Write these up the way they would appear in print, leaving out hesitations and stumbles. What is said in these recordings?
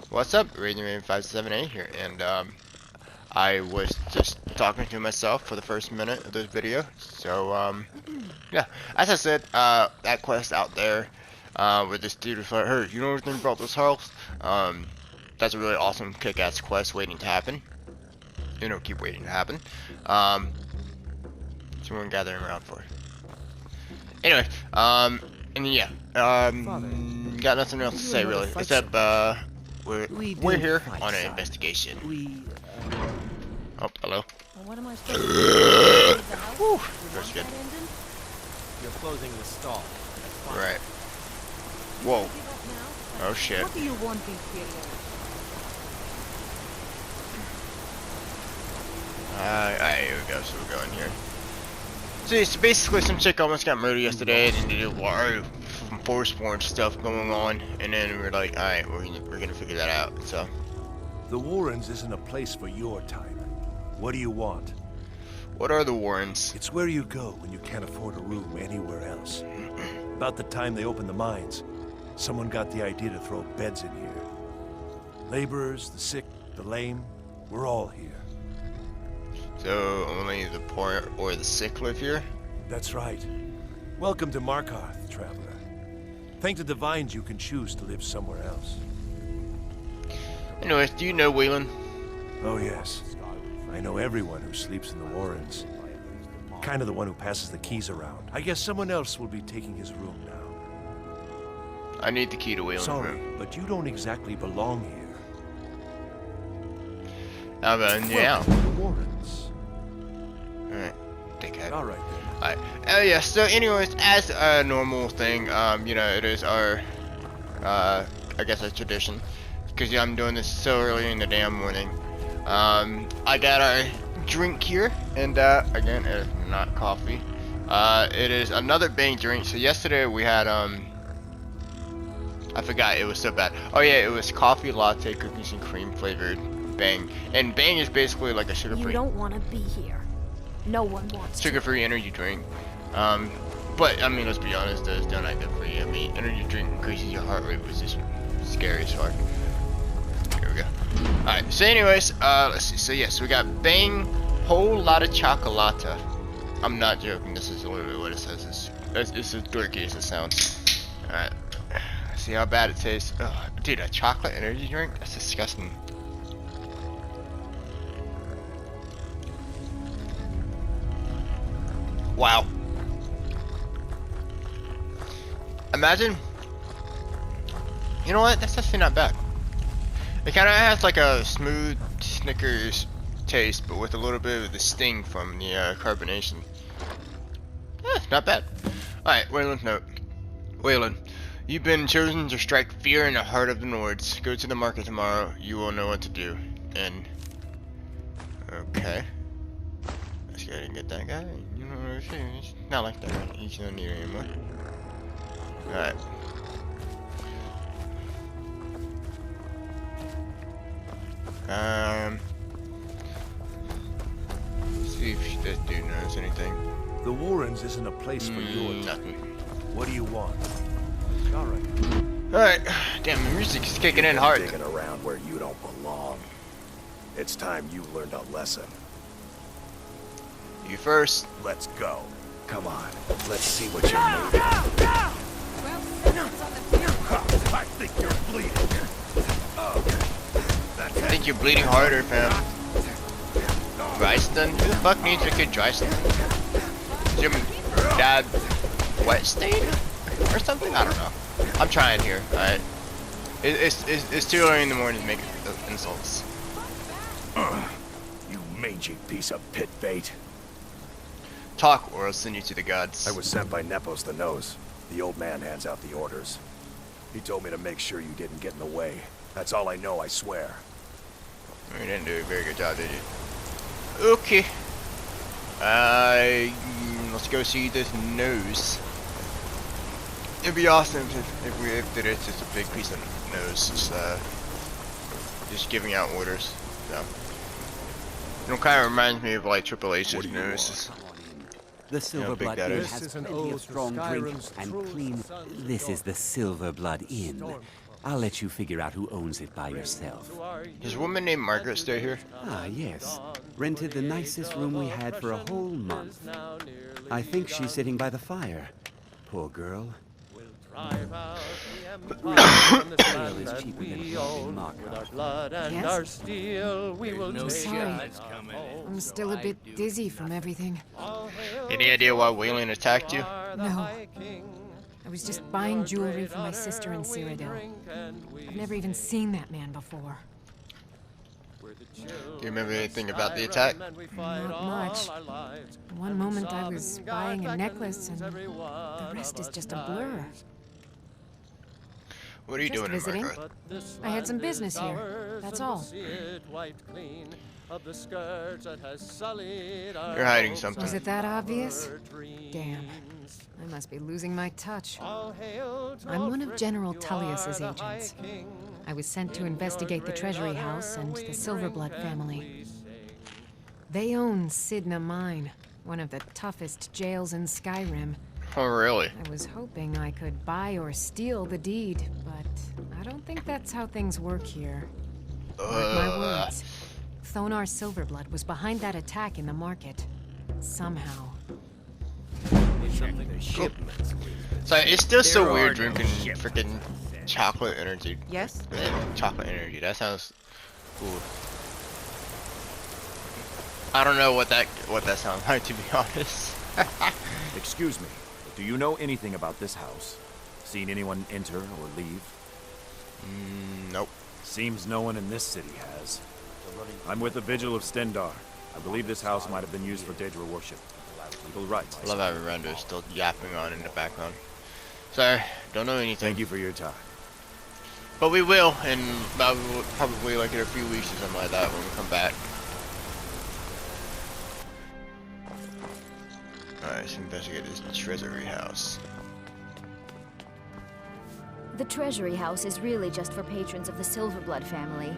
What's up? Raiden578 here, and I was just talking to myself for the first minute of this video. So yeah, as I said, that quest out there, with this dude was like, hey, you know anything about this house? That's a really awesome kick-ass quest waiting to happen. You know, keep waiting to happen. So we're gathering around for. Anyway, and yeah, got nothing else to say really, except we're here on an investigation. Oh, hello. What am I supposed to do? Whew, that's good. You're closing the stall. Right. Whoa. Oh shit. What do you want, Imperial? Alright, here we go. So we're going here. See, it's basically some chick almost got murdered yesterday, and then they did some Forspawn stuff going on, and then we're like, alright, we're gonna figure that out. So. The Warrens isn't a place for your type. What do you want? What are the Warrens? It's where you go when you can't afford a room anywhere else. About the time they opened the mines, someone got the idea to throw beds in here. Laborers, the sick, the lame, we're all here. So only the poor or the sick live here? That's right. Welcome to Markarth, traveler. Thank the divines you can choose to live somewhere else. Anyways, do you know Waylon? Oh yes. I know everyone who sleeps in the Warrens. Kind of the one who passes the keys around. I guess someone else will be taking his room now. I need the key to Waylon's Sorry, room. but you don't exactly belong here. Yeah. Welcome to the Warrens. Alright, dickhead. Alright then. Alright, yeah, so anyways, as a normal thing, you know, it is our, I guess a tradition, because yeah, I'm doing this so early in the damn morning. I got our drink here, and again, it is not coffee. It is another Bang drink. So yesterday we had, I forgot, it was so bad. Oh yeah, it was coffee latte, cookies and cream flavored Bang. And Bang is basically like a sugar-free. You don't want to be here. No one wants sugar-free energy drink. But I mean, let's be honest, those don't that good for you. I mean, energy drink increases your heart rate, which is scary as fuck. Here we go. Alright, so anyways, let's see. So yes, we got Bang, whole lot of chocolata. I'm not joking. This is literally what it says. It's as dorky as it sounds. Alright, see how bad it tastes. Ugh, dude, a chocolate energy drink? That's disgusting. Wow. Imagine. You know what? That's actually not bad. It kind of has like a smooth Snickers taste, but with a little bit of the sting from the carbonation. Not bad. Alright, Waylon's note. Waylon, you've been chosen to strike fear in the heart of the Nords. Go to the market tomorrow. You will know what to do. And okay. Let's go ahead and get that guy. You know, it's not like that. You don't need it anymore. Alright. See if this dude knows anything. The Warrens isn't a place for your type. Nothing. What do you want? Alright. Alright. Damn, the music's kicking in hard. Digging around where you don't belong. It's time you learned a lesson. You first. Let's go. Come on. Let's see what you're made of. I think you're bleeding. I think you're bleeding harder, fam. Dryston? Who the fuck needs a kid Dryston? Is your dad wet stain? Or something? I don't know. I'm trying here, alright? It's too early in the morning to make insults. You mangy piece of pit bait. Talk or I'll send you to the gods. I was sent by Nepos the Nose. The old man hands out the orders. He told me to make sure you didn't get in the way. That's all I know, I swear. You didn't do a very good job, did you? Okay. Let's go see this nose. It'd be awesome if it's just a big piece of nose, just giving out orders. So, you know, kind of reminds me of like Triple H's nose. The Silver Blood Inn This has is an plenty ode of to strong drink Skyrim's and true clean. sons This of is the Silver Blood Inn. Storm. I'll let you figure out who owns it by yourself. Does a woman named Margaret stay here? Ah, yes. Rented the nicest room we had for a whole month. I think she's sitting by the fire. Poor girl. Ale is cheaper than in Moscow. Yes? I'm sorry. I'm still a bit dizzy from everything. Any idea why Wayland attacked you? No. I was just buying jewelry for my sister in Cyrodiil. I've never even seen that man before. Do you remember anything about the attack? Not much. One moment I was buying a necklace, and the rest is just a blur. What are you Just doing in visiting. Margaret? I had some business here. That's all. You're hiding something. Was it that obvious? Damn. I must be losing my touch. I'm one of General Tullius's agents. I was sent to investigate the Treasury House and the Silverblood family. They own Sidna Mine, one of the toughest jails in Skyrim. Oh, really? I was hoping I could buy or steal the deed, but I don't think that's how things work here. Mark my words. Thonar Silverblood was behind that attack in the market. Somehow. So it's still so weird drinking freaking chocolate energy. Yes? Chocolate energy. That sounds cool. I don't know what that sounds like, to be honest. Excuse me, do you know anything about this house? Seen anyone enter or leave? Nope. Seems no one in this city has. I'm with the Vigil of Stendar. I believe this house might have been used for Daedra worship. Legal rights. I love how Miranda is still yapping on in the background. Sorry, don't know anything. Thank you for your time. But we will, and probably like in a few weeks or something like that when we come back. Alright, let's investigate this treasury house. The Treasury House is really just for patrons of the Silverblood family.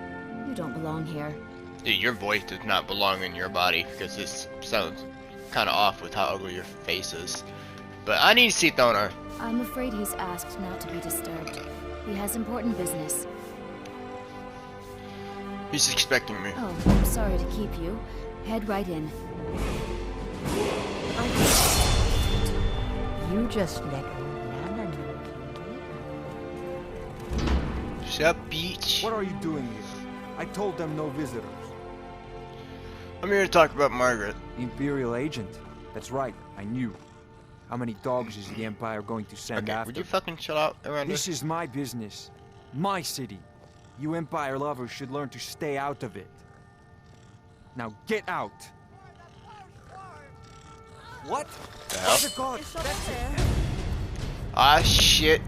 You don't belong here. Dude, your voice does not belong in your body, because this sounds kind of off with how ugly your face is. But I need to see Thonar. I'm afraid he's asked not to be disturbed. He has important business. He's expecting me. Oh, I'm sorry to keep you. Head right in. You just let Nana know. What's up, beach? What are you doing here? I told them no visitors. I'm here to talk about Margaret. Imperial agent. That's right, I knew. How many dogs is the Empire going to send Okay, after? would you fucking chill out around This is my business. My city. You Empire lovers should learn to stay out of it. Now get out! What? The hell? Oh, God! Ah, shit.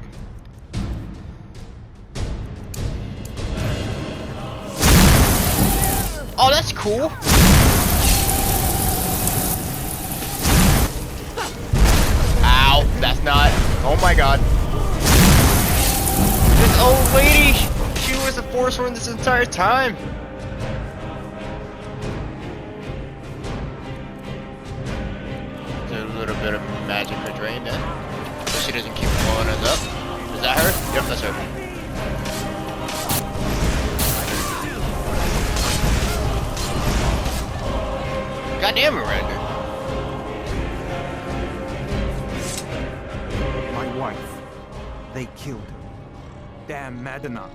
Oh, that's cool. Ow, that's not. Oh my god. This old lady, she was a Forsworn this entire time. There's a little bit of magic for drain then. So she doesn't keep blowing us up. Is that her? Yep, that's her. Goddamn, Miranda. My wife. They killed her. Damn Madanach.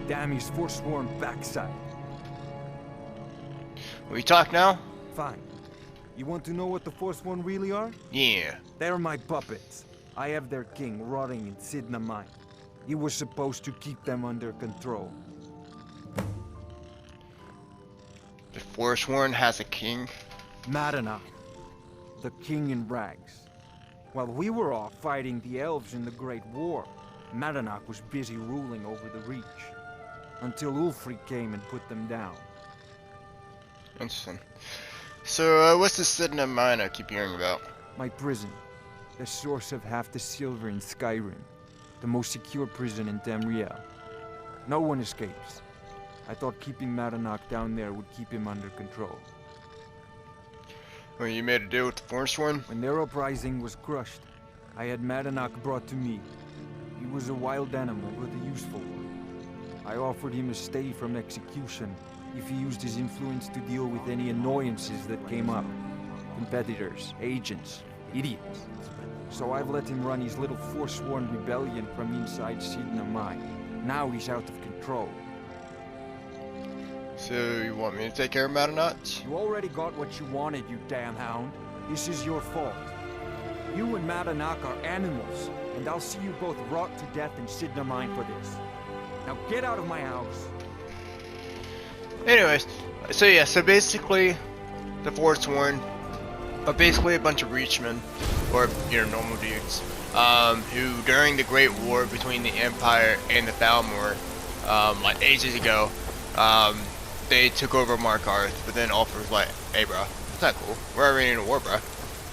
Damn his forsworn backside. We talk now? Fine. You want to know what the Forsworn really are? Yeah. They're my puppets. I have their king rotting in Sidna Mine. He was supposed to keep them under control. The Forsworn has a king? Madanach, the king in rags. While we were off fighting the elves in the Great War, Madanach was busy ruling over the Reach. Until Ulfric came and put them down. Interesting. So, what's the Sidna Mine I keep hearing about? My prison. The source of half the silver in Skyrim. The most secure prison in Tamriel. No one escapes. I thought keeping Madanach down there would keep him under control. Well, you made a deal with the Forsworn? When their uprising was crushed, I had Madanach brought to me. He was a wild animal, but a useful one. I offered him a stay from execution if he used his influence to deal with any annoyances that came up. Competitors, agents, idiots. So I've let him run his little forsworn rebellion from inside Sidna Mine. Now he's out of control. So you want me to take care of Madanot? You already got what you wanted, you damn hound. This is your fault. You and Madanak are animals, and I'll see you both rot to death in Sidna Mine for this. Now get out of my house. Anyways, so yeah, so basically, the Forsworn are basically a bunch of Reachmen, or, you know, normal dudes, who during the Great War between the Empire and the Thalmor, like ages ago, they took over Markarth, but then Ulfric was like, hey bro, that's not cool, we're already in a war, bro.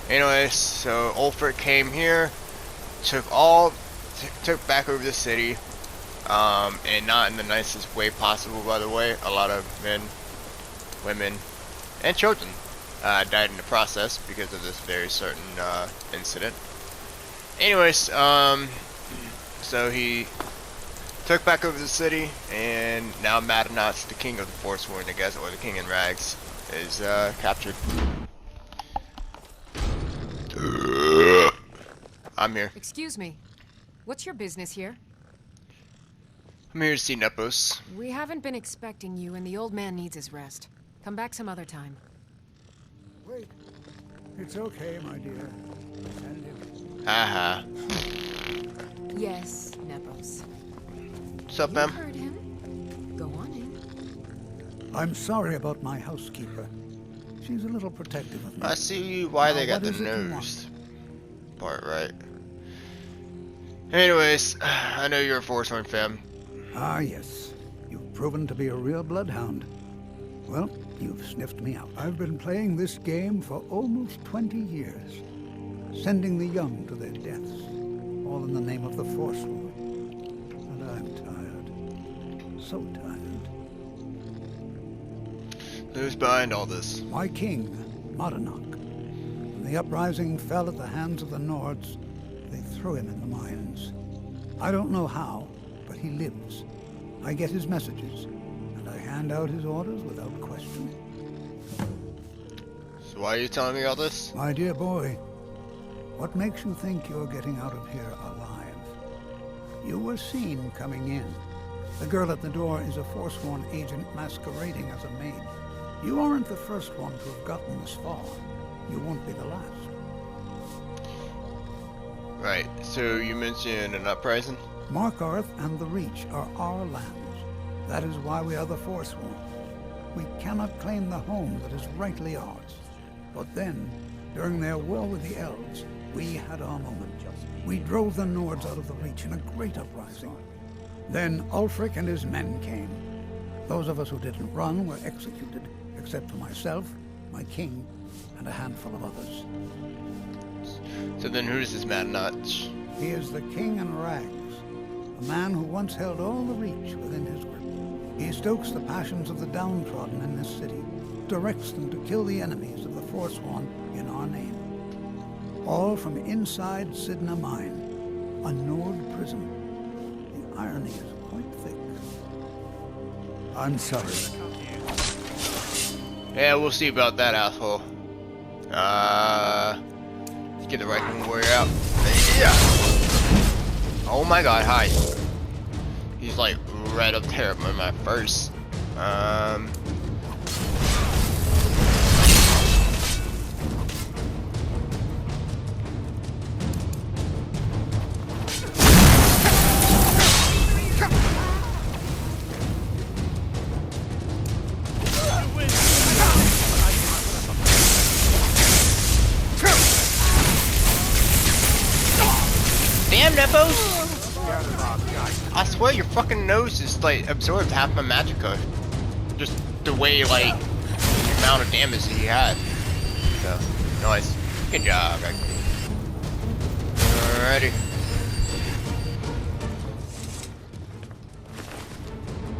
Anyways, so Ulfric came here, took back over the city, and not in the nicest way possible, by the way. A lot of men, women, and children died in the process because of this very certain incident. Anyways, so he took back over the city, and now Madanot's the king of the Forsworn, I guess, or the king in rags, is captured. I'm here. Excuse me. What's your business here? I'm here to see Nepos. We haven't been expecting you, and the old man needs his rest. Come back some other time. Wait. It's okay, my dear. Send him. Haha. Yes, Nepos. What's up, You ma'am? heard him. Go on in. I'm sorry about my housekeeper. She's a little protective of me. I see why they Now, got what the is it you nose part right. Anyways, I know you're a Forsworn fan. Ah, yes. You've proven to be a real bloodhound. Well, you've sniffed me out. I've been playing this game for almost 20 years, sending the young to their deaths, all in the name of the Forsworn. And I'm tired. So tired. Who's behind all this? My king, Madanak. When the uprising fell at the hands of the Nords, they threw him in the mines. I don't know how, but he lives. I get his messages, and I hand out his orders without question. So why are you telling me all this? My dear boy, what makes you think you're getting out of here alive? You were seen coming in. The girl at the door is a Forsworn agent masquerading as a maid. You aren't the first one to have gotten this far. You won't be the last. Right, so you mentioned an uprising? Markarth and the Reach are our lands. That is why we are the Forsworn. We cannot claim the home that is rightly ours. But then, during their war with the Elves, we had our moment. We drove the Nords out of the Reach in a great uprising. Then Ulfric and his men came. Those of us who didn't run were executed, except for myself, my king, and a handful of others. So then who's this Madanot? He is the king in rags, a man who once held all the Reach within his grip. He stokes the passions of the downtrodden in this city, directs them to kill the enemies of the Forsworn in our name. All from inside Sidna Mine, a Nord prison. The irony is quite thick. I'm sorry. Yeah, we'll see about that, asshole. Let's get the Viking warrior out. Yeah. Oh my god, hi. He's like right up there by my first. Damn, Nepos! I swear your fucking nose just like absorbed half my magicka. Just the way like the amount of damage that he had. So nice. Good job, Viking. Alrighty.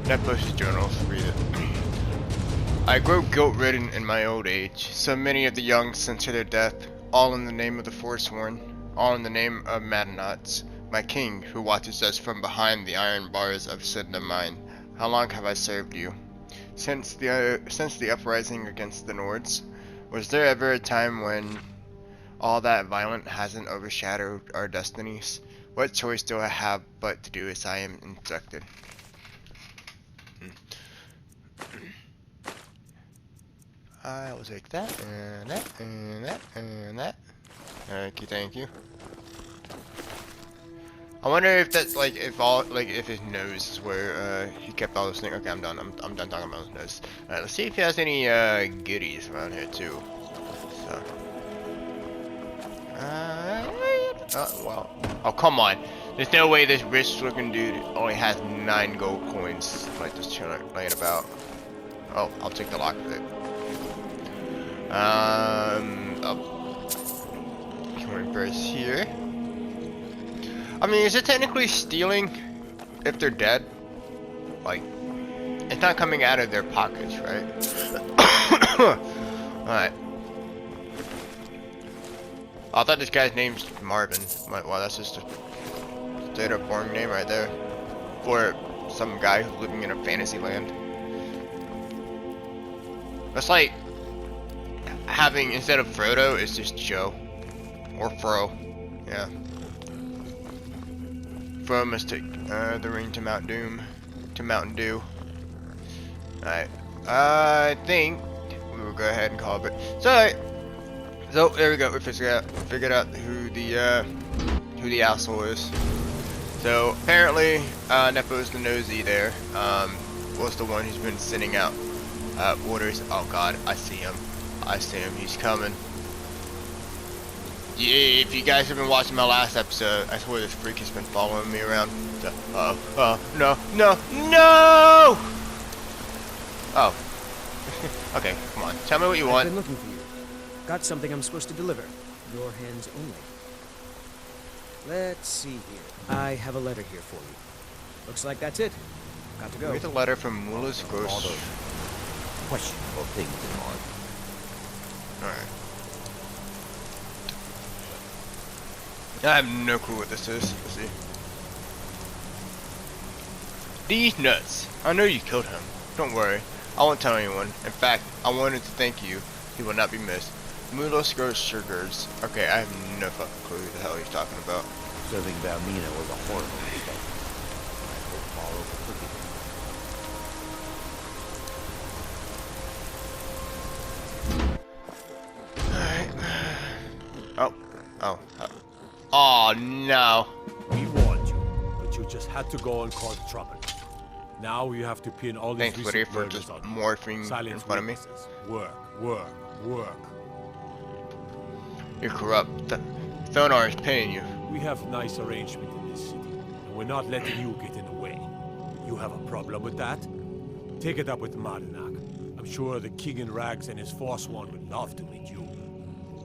Nepos' journals, read it. I grow guilt-ridden in my old age. So many of the young sent to their death, all in the name of the Forsworn, all in the name of Madanots. my king, who watches us from behind the iron bars of Sidna Mine. How long have I served you? Since the uprising against the Nords? Was there ever a time when all that violence hasn't overshadowed our destinies? What choice do I have but to do as I am instructed? I will take that, and that, and that, and that. Thank you. I wonder if that's like, if his nose is where he kept all those things. Okay, I'm done. I'm done talking about his nose. Alright, let's see if he has any goodies around here too. So, well, oh come on. There's no way this rich-looking dude only has 9 gold coins like just chilling, laying about. Oh, I'll take the lock of it. Coin purse here. I mean, is it technically stealing if they're dead? Like, it's not coming out of their pockets, right? Alright. I thought this guy's name's Marvin. Wow, that's just a straight up boring name right there. For some guy who's living in a fantasy land. That's like having, instead of Frodo, it's just Joe. Or Fro. Yeah. Fro must take the ring to Mount Doom. To Mountain Dew. Alright. I think we will go ahead and call it. So there we go. We figured out who the asshole is. So apparently Nepo's the nosy there. Was the one who's been sending out orders. Oh god, I see him. He's coming. Yeah, if you guys have been watching my last episode, I swear this freak has been following me around. No. Oh. Okay, come on. Tell me what you want. I've been looking for you. Got something I'm supposed to deliver. Your hands only. Let's see here. I have a letter here for you. Looks like that's it. Got to go. Here's a letter from Mulla's Ghost. All those questionable things in mind. Alright. I have no clue what this is. Let's see. These nuts. I know you killed him. Don't worry. I won't tell anyone. In fact, I wanted to thank you. He will not be missed. Mulos grows sugars. Okay, I have no fucking clue who the hell he's talking about. Serving Valmina was a horrible mistake. I hope Morrow will forgive him. Alright. Oh no. We warned you, but you just had to go and cause trouble. Now you have to pin all these Thanks, Woody, for just morphing in front of me. Work. You're corrupt. Thonar is paying you. We have nice arrangement in this city, and we're not letting you get in the way. You have a problem with that? Take it up with Madanak. I'm sure the King in Rags and his Forsworn would love to meet you.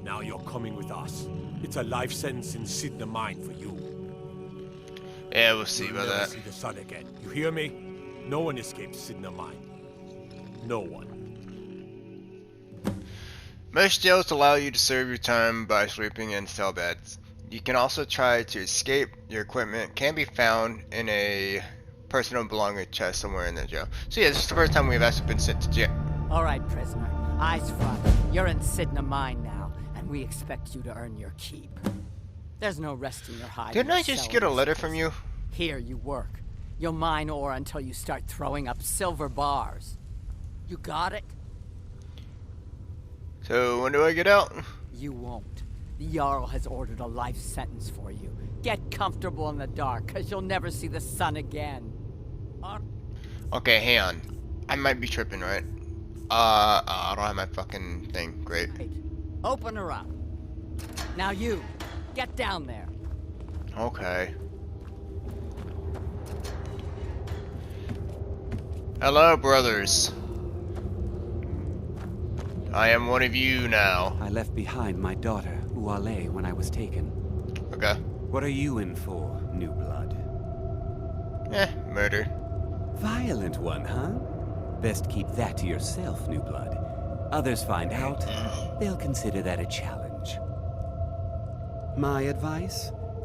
Now you're coming with us. It's a life sentence in Sidna Mine for you. Yeah, we'll see about that. See the sun again. You hear me? No one escapes Sidna Mine. No one. Most jails allow you to serve your time by sleeping in cell beds. You can also try to escape. Your equipment can be found in a personal belongings chest somewhere in the jail. So yeah, this is the first time we've actually been sent to jail. Alright, prisoner. Eyes front. You're in Sidna Mine now, and we expect you to earn your keep. There's no resting your hide. Didn't I just get a letter from you? Here you work. You'll mine ore until you start throwing up silver bars. You got it? So when do I get out? You won't. The Jarl has ordered a life sentence for you. Get comfortable in the dark, cause you'll never see the sun again. Okay, hang on. I might be tripping, right? I don't have my fucking thing. Great. Open her up. Now you, get down there. Okay. Hello, brothers. I am one of you now. I left behind my daughter, Uale, when I was taken. Okay. What are you in for, New Blood? Murder. Violent one, huh? Best keep that to yourself, New Blood. Others find out, they'll consider that a challenge. My advice?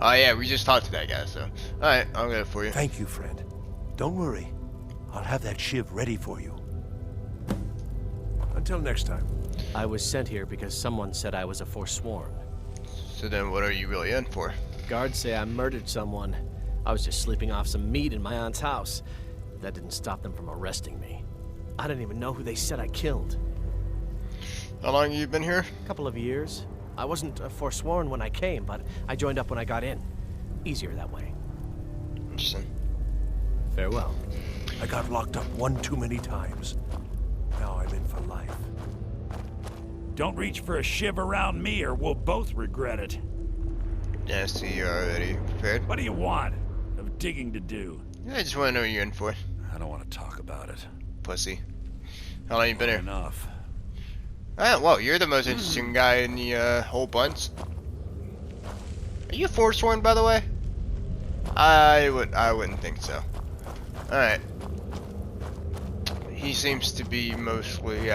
Oh yeah, we just talked to that guy, so. Alright, I'll get it for you. Thank you, friend. Don't worry. I'll have that shiv ready for you. Until next time. I was sent here because someone said I was a Forsworn. So then what are you really in for? Guards say I murdered someone. I was just sleeping off some meat in my aunt's house. That didn't stop them from arresting me. I didn't even know who they said I killed. How long have you been here? A couple of years. I wasn't a Forsworn when I came, but I joined up when I got in. Easier that way. Interesting. Farewell. I got locked up one too many times. Now I'm in for life. Don't reach for a shiv around me or we'll both regret it. Yeah, see, you're already prepared. What do you want? Of digging to do? Yeah, I just want to know what you're in for. I don't want to talk about it. Pussy. How long you been here? Enough. Ah, well, you're the most interesting guy in the whole bunch. Are you Forsworn, by the way? I wouldn't think so. All right. He seems to be mostly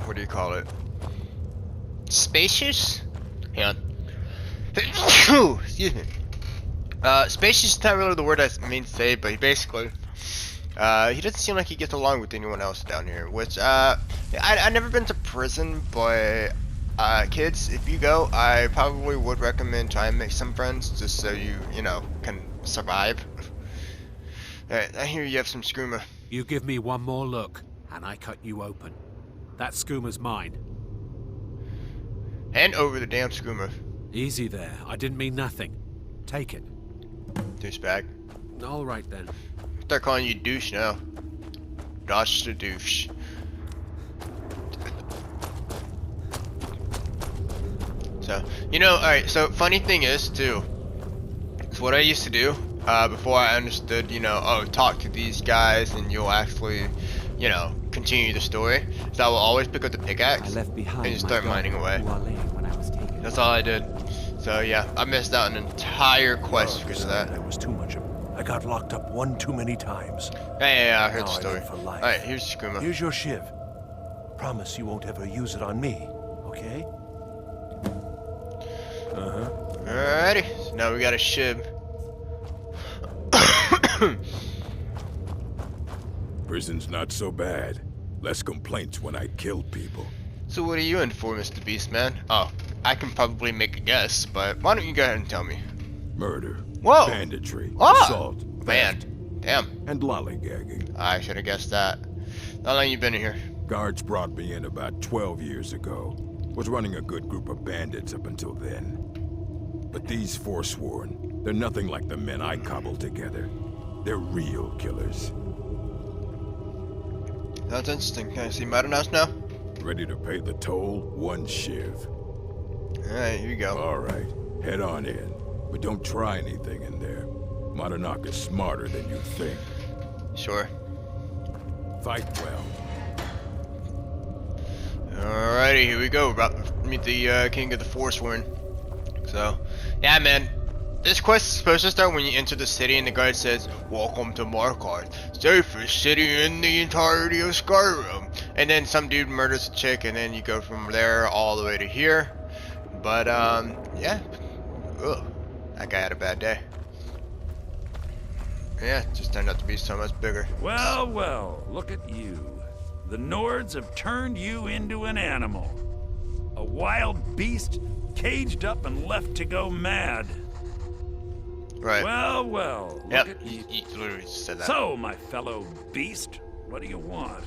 what do you call it? Spacious? Hang on. Excuse me. Spacious is not really the word I mean to say, but he basically, he doesn't seem like he gets along with anyone else down here, which, I've never been to prison, but, kids, if you go, I probably would recommend trying to make some friends, just so you know, can survive. Alright, I hear you have some skooma. You give me one more look, and I cut you open. That skooma's mine. Hand over the damn skooma. Easy there. I didn't mean nothing. Take it. Douchebag. All right then. Start calling you douche now. Dosh the douche. So, you know, alright, so funny thing is, too, is what I used to do, before I understood, you know, oh, talk to these guys and you'll actually, you know, continue the story, is I will always pick up the pickaxe and just start mining away. That's all I did. So yeah, I missed out an entire quest because of that. That was too much of. I got locked up one too many times. Yeah, I heard the Now story. I'm in for life. Alright, here's Skooma. Here's your shiv. Promise you won't ever use it on me, okay? Alrighty, so now we got a shiv. Prison's not so bad. Less complaints when I kill people. So what are you in for, Mr. Beastman? Oh, I can probably make a guess, but why don't you go ahead and tell me? Murder. Whoa! Banditry. Ah! Assault. Man, theft, damn. And lollygagging. I should have guessed that. How long you been in here? Guards brought me in about 12 years ago. Was running a good group of bandits up until then. But these Forsworn, they're nothing like the men I cobbled together. They're real killers. That's interesting. Can I see Madanas now? Ready to pay the toll? One shiv. Alright, here you go. Alright, head on in. But don't try anything in there. Madanak is smarter than you think. Sure. Fight well. Alrighty, here we go. We're about to meet the king of the Forsworn. So, yeah, man. This quest is supposed to start when you enter the city and the guard says, "Welcome to Markarth, safest city in the entirety of Skyrim." And then some dude murders a chick, and then you go from there all the way to here. But yeah. Ugh, that guy had a bad day. Yeah, it just turned out to be so much bigger. Well, well, look at you. The Nords have turned you into an animal. A wild beast caged up and left to go mad. Right. Well, well, look Yep, at you. you literally just said that. So, my fellow beast, what do you want?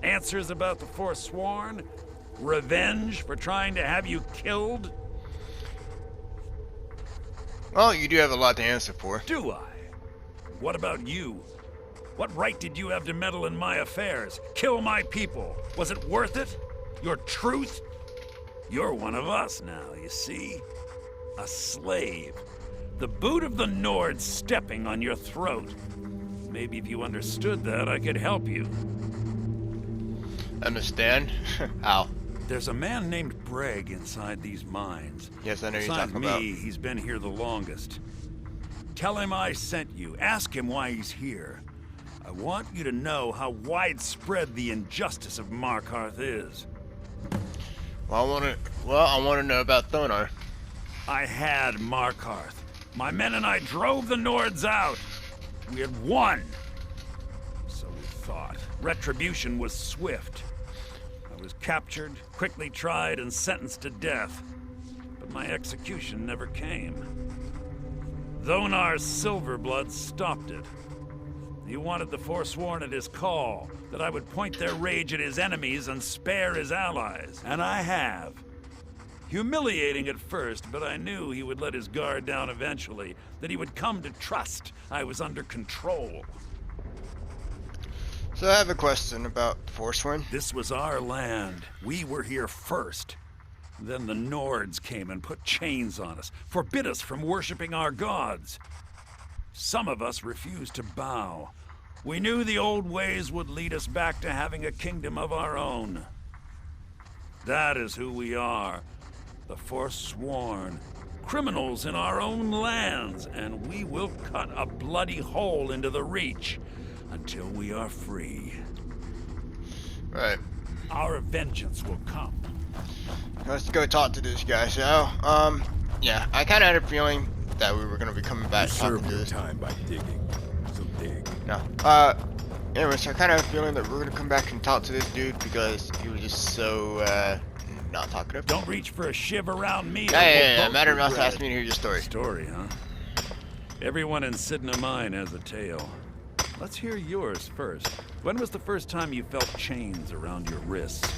Answers about the Forsworn? Revenge for trying to have you killed? Well, you do have a lot to answer for. Do I? What about you? What right did you have to meddle in my affairs? Kill my people? Was it worth it? Your truth? You're one of us now, you see? A slave. The boot of the Nords stepping on your throat. Maybe if you understood that, I could help you. Understand? How? There's a man named Breg inside these mines. Yes, I know you're Besides talking me, about. he's been here the longest. Tell him I sent you. Ask him why he's here. I want you to know how widespread the injustice of Markarth is. Well, I want to know about Thonar. I had Markarth. My men and I drove the Nords out. We had won. So we thought. Retribution was swift. I was captured, quickly tried, and sentenced to death. But my execution never came. Thonar's Silverbloods stopped it. He wanted the Forsworn at his call, that I would point their rage at his enemies and spare his allies. And I have. Humiliating at first, but I knew he would let his guard down eventually, that he would come to trust I was under control. So I have a question about Forsworn. This was our land. We were here first. Then the Nords came and put chains on us, forbid us from worshipping our gods. Some of us refused to bow. We knew the old ways would lead us back to having a kingdom of our own. That is who we are. The Forsworn. Criminals in our own lands, and we will cut a bloody hole into the Reach until we are free. Right. Our vengeance will come. Let's go talk to this guy. So, yeah, I kind of had a feeling that we were gonna be coming back. You served your time by digging, so dig. No. Anyways, I kind of have a feeling that we're gonna come back and talk to this dude because he was just so not talkative. Don't reach for a shiv around me. Yeah. Matter of fact, ask me to hear your story. Story, huh? Everyone in Sidna Mine has a tale. Let's hear yours first. When was the first time you felt chains around your wrists?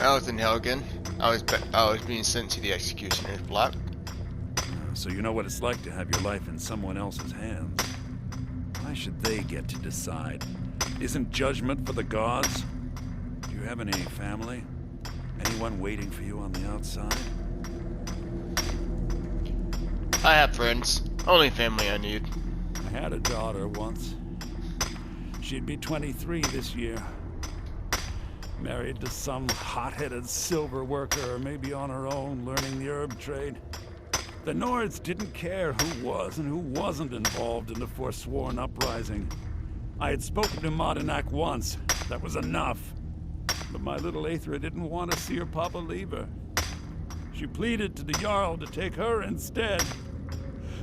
I was in Helgen. I was being sent to the executioner's block. So you know what it's like to have your life in someone else's hands. Why should they get to decide? Isn't judgment for the gods? Do you have any family? Anyone waiting for you on the outside? I have friends. Only family I need. I had a daughter once. She'd be 23 this year. Married to some hot-headed silver worker, or maybe on her own, learning the herb trade. The Nords didn't care who was and who wasn't involved in the Forsworn uprising. I had spoken to Madanak once. That was enough. But my little Aethra didn't want to see her papa leave her. She pleaded to the Jarl to take her instead.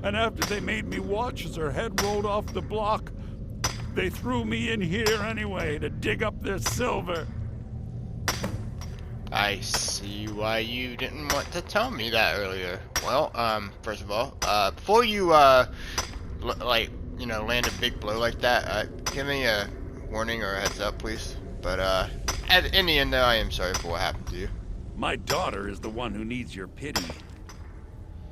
And after they made me watch as her head rolled off the block, they threw me in here anyway to dig up their silver. I see why you didn't want to tell me that earlier. Well, first of all, before you, like, you know, land a big blow like that, give me a warning or a heads up, please. But, in the end, though, I am sorry for what happened to you. My daughter is the one who needs your pity.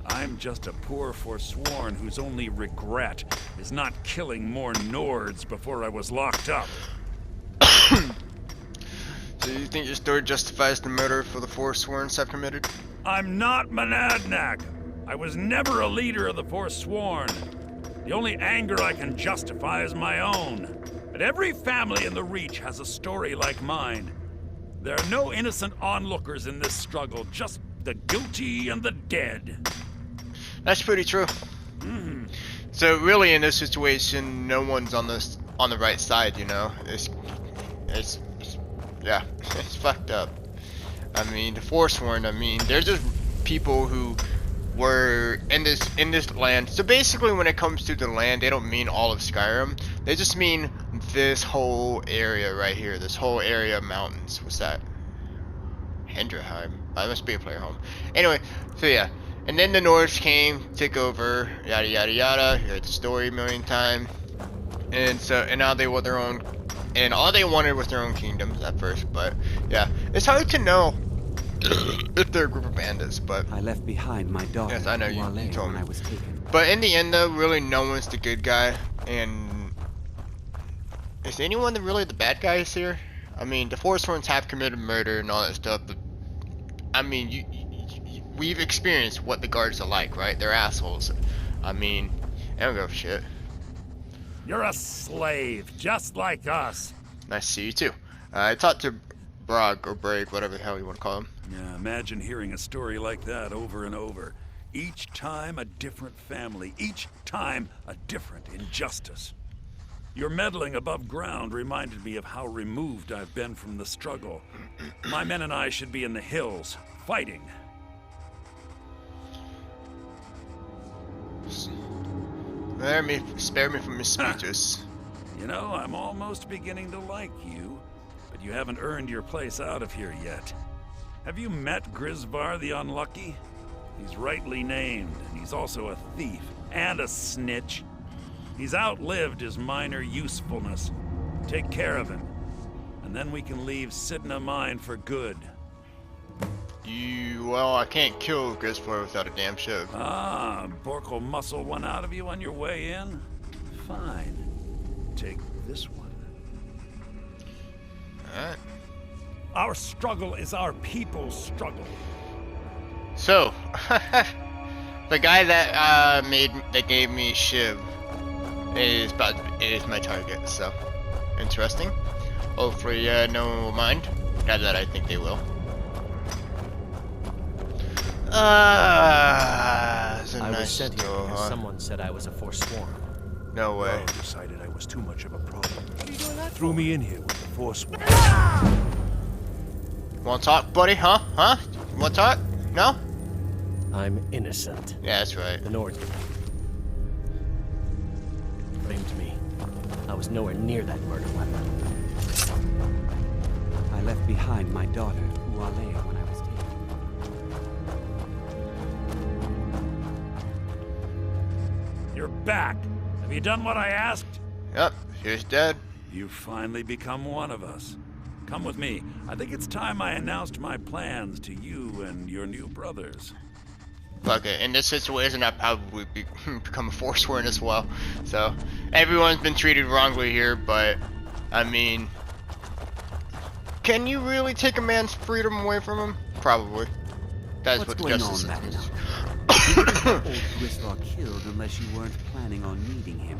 I'm just a poor Forsworn whose only regret is not killing more Nords before I was locked up. So you think your story justifies the murder for the Forsworn I've committed? I'm not Monadnock. I was never a leader of the Forsworn. The only anger I can justify is my own. But every family in the Reach has a story like mine. There are no innocent onlookers in this struggle, just the guilty and the dead. That's pretty true. So really, in this situation, no one's on the right side. You know, yeah, it's fucked up. I mean, the Forsworn. I mean, they're just people who were in this land. So basically, when it comes to the land, they don't mean all of Skyrim. They just mean this whole area right here. This whole area of mountains. What's that? Hendraheim. That must be a player home. Anyway, so yeah. And then the Nords came, took over, yada yada yada. You heard the story a million times. And now they want their own, and all they wanted was their own kingdoms at first. But yeah, it's hard to know if they're a group of bandits. But I left behind my daughter. Yes, I know you told me. I was taken. But in the end, though, really no one's the good guy. And is anyone really the bad guys here? I mean, the Forsworns have committed murder and all that stuff. But I mean, we've experienced what the guards are like, right? They're assholes. I mean, I don't give a shit. You're a slave, just like us. Nice to see you too. I talked to Brog or Brag, whatever the hell you want to call him. Yeah, imagine hearing a story like that over and over. Each time a different family, each time a different injustice. Your meddling above ground reminded me of how removed I've been from the struggle. My men and I should be in the hills, fighting. Spare me from Miss Speeches. You know, I'm almost beginning to like you, but you haven't earned your place out of here yet. Have you met Grisvar the Unlucky? He's rightly named, and he's also a thief and a snitch. He's outlived his minor usefulness. Take care of him, and then we can leave Sidna Mine for good. Well, I can't kill Grisvar without a damn shiv. Ah, Bork will muscle one out of you on your way in? Fine. Take this one. Alright. Our struggle is our people's struggle. So, the guy that gave me shiv is my target. So, interesting. Hopefully, no one will mind. Not that I think they will. I nice was sent here door, because huh? someone said I was a Forsworn. No way. Rome decided I was too much of a problem. Threw me in here with the Forsworn. Wanna talk, buddy? Huh? Huh? Wanna talk? No? I'm innocent. Yeah, that's right. The Nords framed me. I was nowhere near that murder weapon. I left behind my daughter, Ualea, when I was taken. You're back. Have you done what I asked? Yep, he's dead. You've finally become one of us. Come with me. I think it's time I announced my plans to you and your new brothers. Fuck it. In this situation, I probably become a Forsworn as well. So, everyone's been treated wrongly here, but, I mean, can you really take a man's freedom away from him? Probably. That's What's what going justice on, is. You didn't have old Grisvar killed unless you weren't planning on needing him.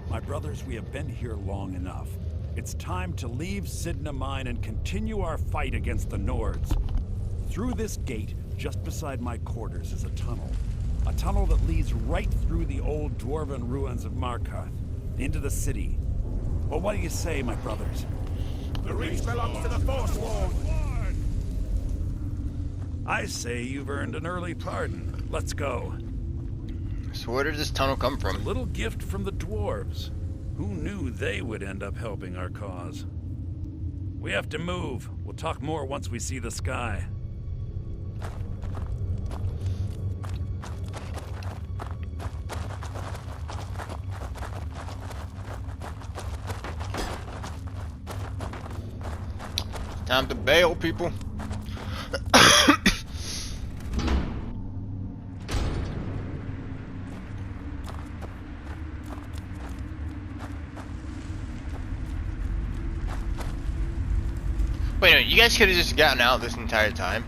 My brothers, we have been here long enough. It's time to leave Sidna Mine and continue our fight against the Nords. Through this gate, just beside my quarters, is a tunnel. A tunnel that leads right through the old dwarven ruins of Markarth, into the city. Well, what do you say, my brothers? The Reach belongs to the Forsworn! I say you've earned an early pardon. Let's go. So where did this tunnel come from? A little gift from the dwarves. Who knew they would end up helping our cause? We have to move. We'll talk more once we see the sky. Time to bail, people. Wait a minute, you guys could have just gotten out this entire time.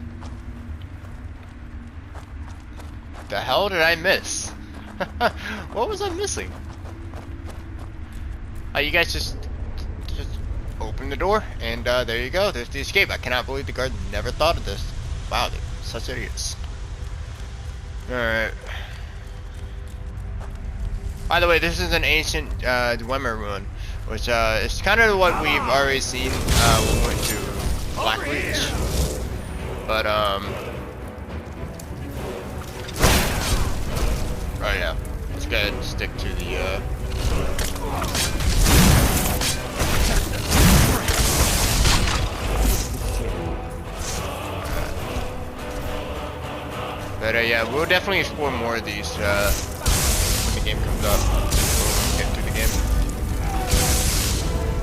The hell did I miss? What was I missing? Oh, you guys just open the door, and there you go. There's the escape. I cannot believe the guard never thought of this. Wow, they're such idiots. Alright. By the way, this is an ancient Dwemer ruin, which is kind of what we've already seen when we went to Black Reach. But, oh yeah. Let's go ahead and stick to the, But yeah, we'll definitely explore more of these when the game comes up. We'll get through the game.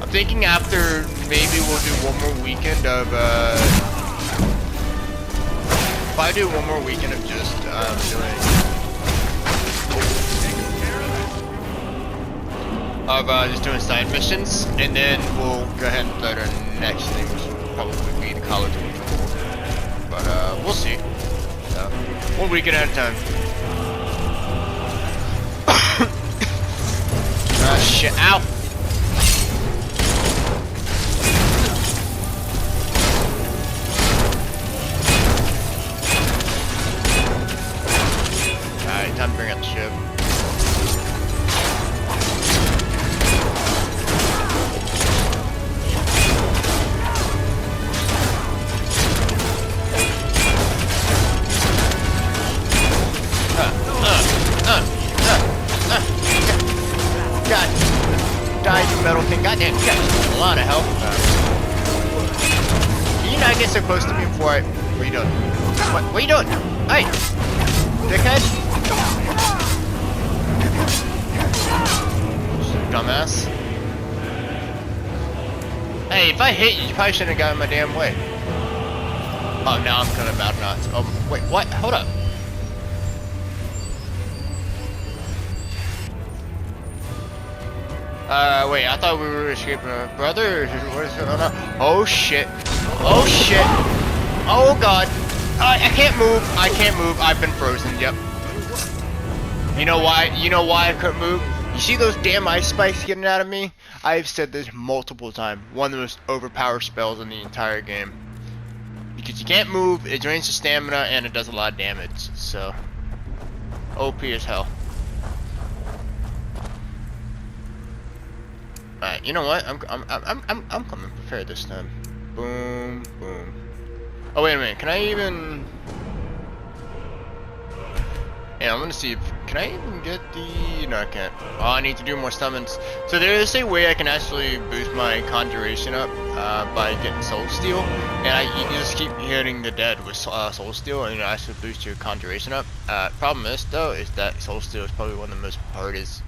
I'm thinking after maybe we'll do one more weekend of if I do one more weekend of just doing side missions, and then we'll go ahead and start our next thing, which will probably be the college week. But we'll see. So, 1 weekend at a time. Shit, ow! Alright, time to bring up the ship. potion. Goddamn, you got a lot of health. Can you not get so close to me before I... What are you doing? What are you doing? Hey! Dickhead! Dumbass. Hey, if I hit you, you probably shouldn't have got in my damn way. Oh, now I'm kind of bad nuts. Oh, wait, what? Hold up. Wait, I thought we were escaping our brother. What is going on? Oh, shit. Oh, shit. Oh, God. I can't move. I can't move. I've been frozen. Yep. You know why? You know why I couldn't move? You see those damn ice spikes getting out of me? I've said this multiple times. One of the most overpowered spells in the entire game. Because you can't move, it drains your stamina, and it does a lot of damage. So, OP as hell. Alright, you know what? I'm coming prepared this time. Boom, boom. Oh wait a minute, can I even? Yeah, I'm gonna see if can I even get the? No, I can't. Oh, I need to do more summons. So there is a way I can actually boost my conjuration up by getting soul steel, and you just keep hitting the dead with soul steel, and it actually boosts your conjuration up. Problem is though, is that soul steel is probably one of the most hardest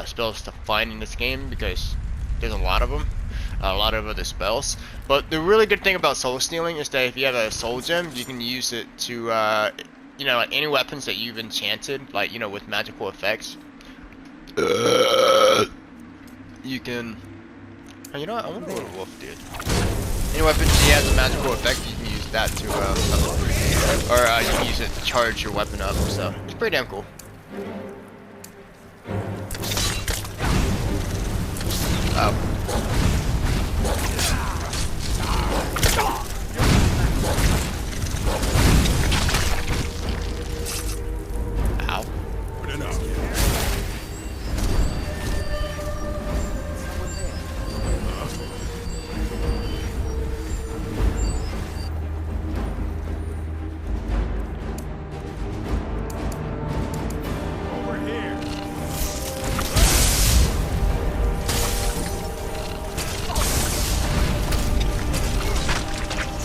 spells to find in this game because there's a lot of them, a lot of other spells. But the really good thing about soul stealing is that if you have a soul gem, you can use it to you know, like any weapons that you've enchanted, like, you know, with magical effects, you can, oh, you know what, I wonder what a wolf did. Any weapons he has a magical effect, you can use that to, or you can use it to charge your weapon up, so it's pretty damn cool. Oh.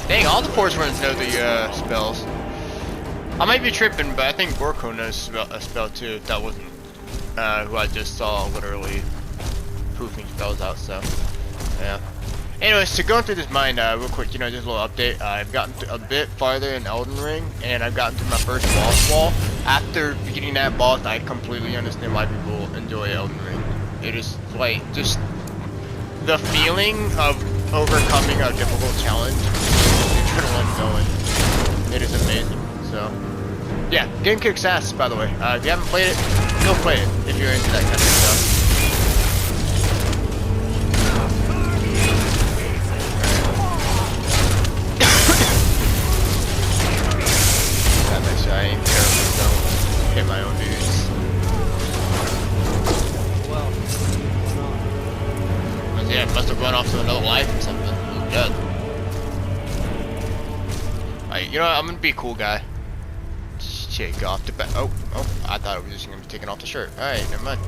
Dang, all the force runs know the spells. I might be tripping, but I think Gorko knows a spell too. If that wasn't who I just saw literally poofing spells out. So yeah. Anyways, so going through this mine real quick, you know, just a little update. I've gotten a bit farther in Elden Ring, and I've gotten to my first boss wall. After beating that boss, I completely understand why people enjoy Elden Ring. It is like just the feeling of overcoming a difficult challenge. Adrenaline going. It is amazing. So yeah, game kicks ass, by the way. If you haven't played it, go play it if you're into that kind of stuff. Gotta make sure I ain't careful, don't hit my own dudes. Well, yeah, must have run off to another life or something. He's dead. Alright, you know what? I'm gonna be a cool guy. Take off the back. Oh, I thought it was just gonna be taking off the shirt. Alright, never mind.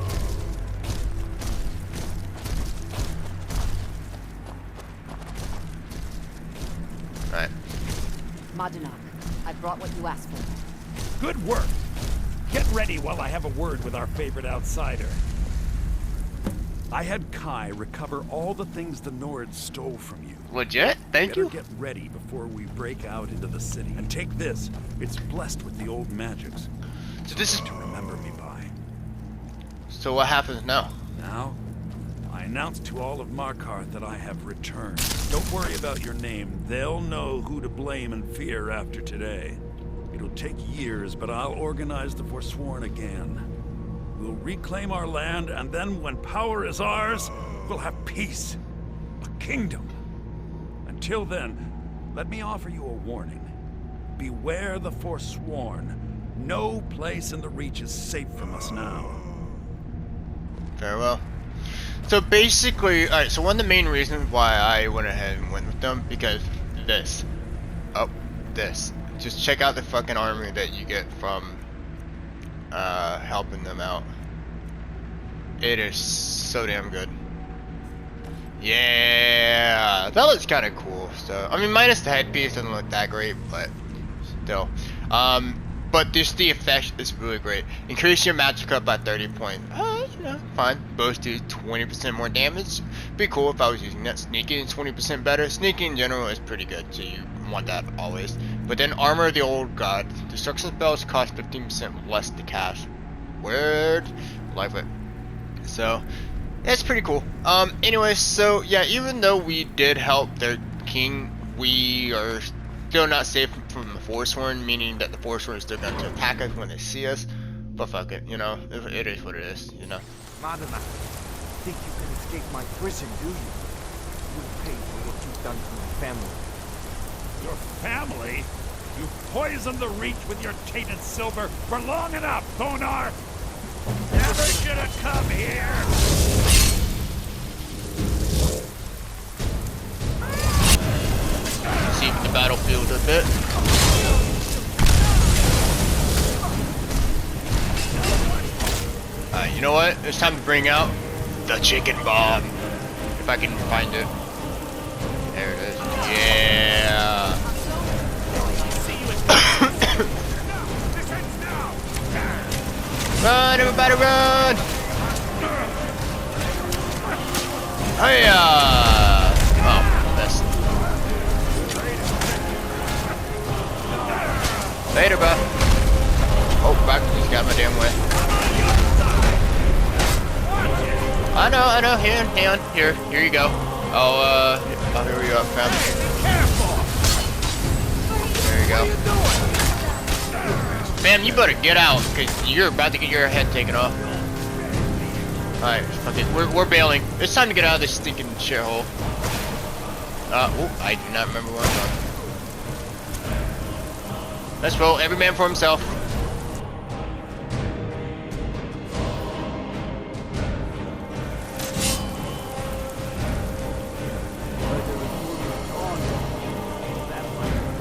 Alright. Madanak, I brought what you asked for. Good work. Get ready while I have a word with our favorite outsider. I had Kai recover all the things the Nords stole from you. Legit? Thank you. Get ready before we break out into the city. And take this. It's blessed with the old magics. So this is to remember me by. So what happens now? Now, I announce to all of Markarth that I have returned. Don't worry about your name. They'll know who to blame and fear after today. It'll take years, but I'll organize the Forsworn again. We'll reclaim our land, and then when power is ours, we'll have peace. A kingdom. Until then, let me offer you a warning. Beware the Forsworn. No place in the Reach is safe from us now. Very well. So basically, alright, so one of the main reasons why I went ahead and went with them, because this. Oh, this. Just check out the fucking armor that you get from helping them out. It is so damn good. Yeah, that looks kind of cool. So, I mean, minus the headpiece doesn't look that great, but still. But just the effect is really great. Increase your magic up by 30 points. You know, fine. Both do 20% more damage. Be cool if I was using that. Sneaking is 20% better. Sneaking in general is pretty good, so you want that always. But then Armor of the Old God. Destruction spells cost 15% less to cast. Word. Like it. So, that's pretty cool. Anyway, so yeah, even though we did help their king, we are still not safe from the Forsworn, meaning that the Forsworn is still going to attack us when they see us. But fuck it, you know, it is what it is, you know. Madana, think you can escape my prison, do you? You'll pay for what you've done to my family. Your family? You poisoned the Reach with your tainted silver for long enough, Thonar! Never should have come here! See the battlefield a bit. Alright, you know what? It's time to bring out the chicken bomb. If I can find it. There it is. Yeah. Run, everybody, run! Hiya! Oh, that's later, bro. Oh, back. He's got my damn way. I know. Here you go. I'll hurry you up, fam. There you go. Fam, you better get out, because you're about to get your head taken off. Alright, fuck it. We're bailing. It's time to get out of this stinking shithole. I do not remember where I'm going. Let's roll. Every man for himself.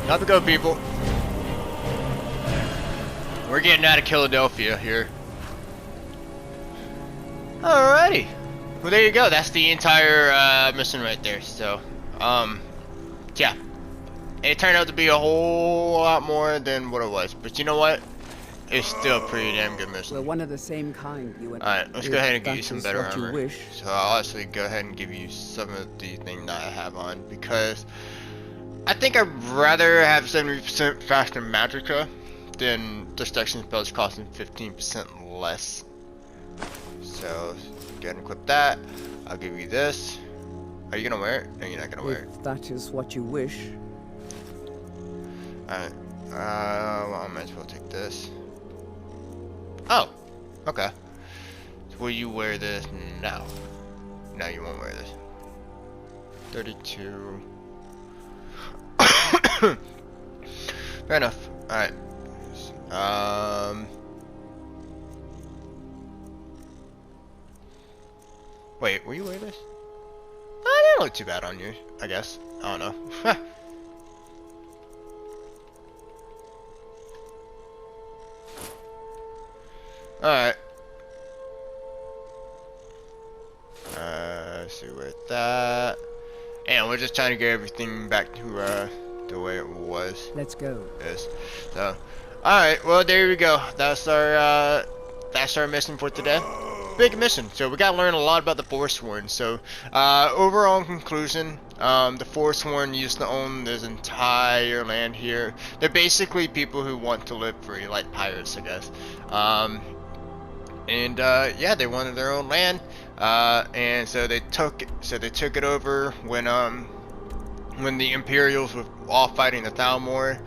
Time to go, people. We're getting out of Philadelphia here. Alrighty. Well, there you go. That's the entire mission right there. So, yeah. It turned out to be a whole lot more than what it was. But you know what? It's still a pretty damn good mission. We're one of the same kind, you and Alright, let's go ahead and give you That some is better what you armor. wish. So I'll actually go ahead and give you some of the things that I have on, because I think I'd rather have 70% faster magicka than destruction spells costing 15% less. So go ahead and equip that. I'll give you this. Are you gonna wear it? No, you're not gonna wear it. If that is what you wish. Alright. Well, I might as well take this. Oh, okay. So will you wear this now? No, you won't wear this. 32. Fair enough. Alright. Wait, will you wear this? That didn't look too bad on you, I guess. I don't know. Alright. Let's see where that. And we're just trying to get everything back to the way it was. Let's go. Yes. So, alright, well there we go. That's our mission for today. Big mission. So we gotta learn a lot about the Forsworn. So, overall conclusion, the Forsworn used to own this entire land here. They're basically people who want to live free, like pirates, I guess. Yeah, they wanted their own land, and so they took it over when the Imperials were all fighting the Thalmor.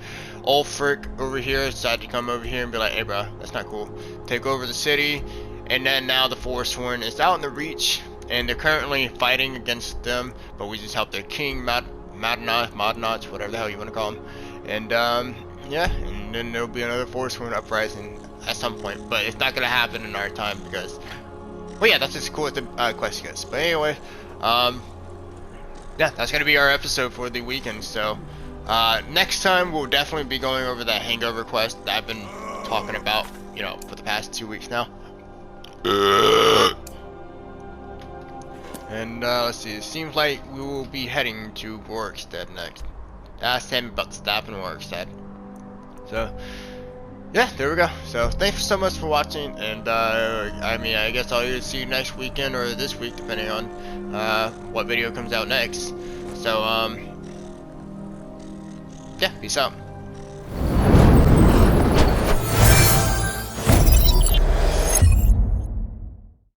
Ulfric over here decided to come over here and be like, hey bro, that's not cool. Take over the city, and then now the Forsworn is out in the Reach, and they're currently fighting against them, but we just helped their king, Madanots, whatever the hell you want to call him. And yeah, and then there'll be another Forsworn uprising at some point, but it's not gonna happen in our time because, well, yeah, that's just cool with the quest gets. But anyway, yeah, that's gonna be our episode for the weekend. So next time we'll definitely be going over that hangover quest that I've been talking about, you know, for the past 2 weeks now. And let's see, it seems like we will be heading to Workstead next. Asked him about the stop in Workstead. So, yeah, there we go. So, thanks so much for watching, and I mean, I guess I'll either see you next weekend or this week, depending on what video comes out next. So, yeah, peace out.